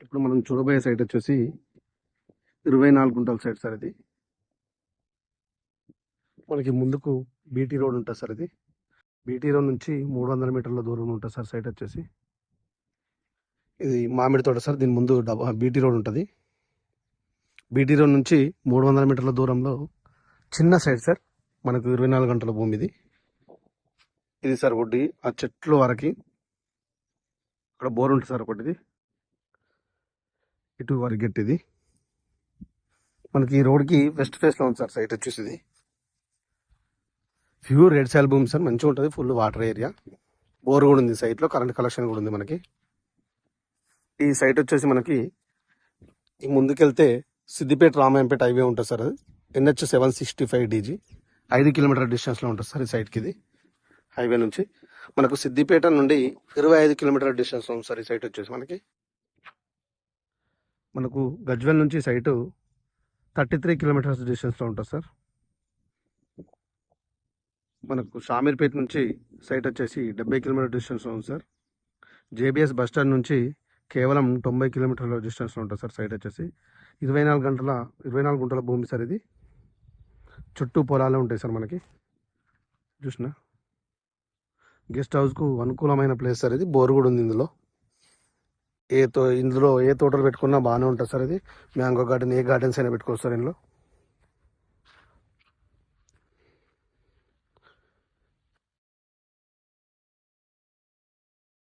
ఇప్పుడు మనం చూడబోయే సైట్ వచ్చేసి 24 గుంటల సైట్ సార్ ఇది. మనకి ముందుకు బీటీ రోడ్ ఉంటుంది సార్ ఇది. బీటీ రోడ్ నుంచి 300 మీటర్ల దూరంలో ఉంటుంది సార్ సైట్ వచ్చేసి. ఇది మామిడి తోట సార్. దీని ముందు బీటీ రోడ్ ఉంటుంది. బీటీ రోడ్ నుంచి 300 మీటర్ల దూరంలో చిన్న సైట్ సార్. మనకు 24 గంటల భూమి ఇది. ఇది సార్ ఒడ్డి ఆ చెట్లు వరకు అక్కడ బోర్ ఉంటుంది సార్ ఒకటిది. ఇటు వరకు గట్టి ఇది. మనకి ఈ రోడ్కి వెస్ట్ ఫేస్లో ఉంది సార్ సైట్ వచ్చేసి. ఇది ప్యూర్ రెడ్ సాయిల్ భూమి సార్. మంచిగా ఉంటుంది. Full water area. బోర్ కూడా ఉంది సైట్లో. కరెంట్ కలెక్షన్ కూడా ఉంది మనకి. ఈ సైట్ వచ్చేసి మనకి ఈ ముందుకెళ్తే సిద్దిపేట రామాయంపేట హైవే ఉంటుంది సార్. అది NH 765 DG 5 కిలోమీటర్ డిస్టెన్స్లో ఉంటుంది సార్ ఈ సైట్కి. ఇది హైవే నుంచి మనకు సిద్దిపేట నుండి 25 కిలోమీటర్ డిస్టెన్స్లో ఉంది సార్ ఈ సైట్ వచ్చేసి మనకి. మనకు గజ్వెల్ నుంచి సైటు 33 కిలోమీటర్స్ డిస్టెన్స్లో ఉంటుంది సార్. మనకు షామీర్పేట నుంచి సైట్ వచ్చేసి 70 కిలోమీటర్ డిస్టెన్స్లో ఉంది సార్. JBS బస్ స్టాండ్ నుంచి కేవలం 90 కిలోమీటర్ల డిస్టెన్స్లో ఉంటుంది సార్ సైట్ వచ్చేసి. 24 గుంటల భూమి సార్ ఇది. చుట్టూ పొలాలే ఉంటాయి సార్ మనకి. చూసిన గెస్ట్ హౌస్కు అనుకూలమైన ప్లేస్ సార్ ఇది. బోర్ కూడా ఉంది ఇందులో. ఇందులో ఏ తోటలు పెట్టుకున్నా బాగానే ఉంటుంది సార్ ఇది. మ్యాంగో గార్డెన్, ఏ గార్డెన్స్ అయినా పెట్టుకోవచ్చు సార్ ఇందులో.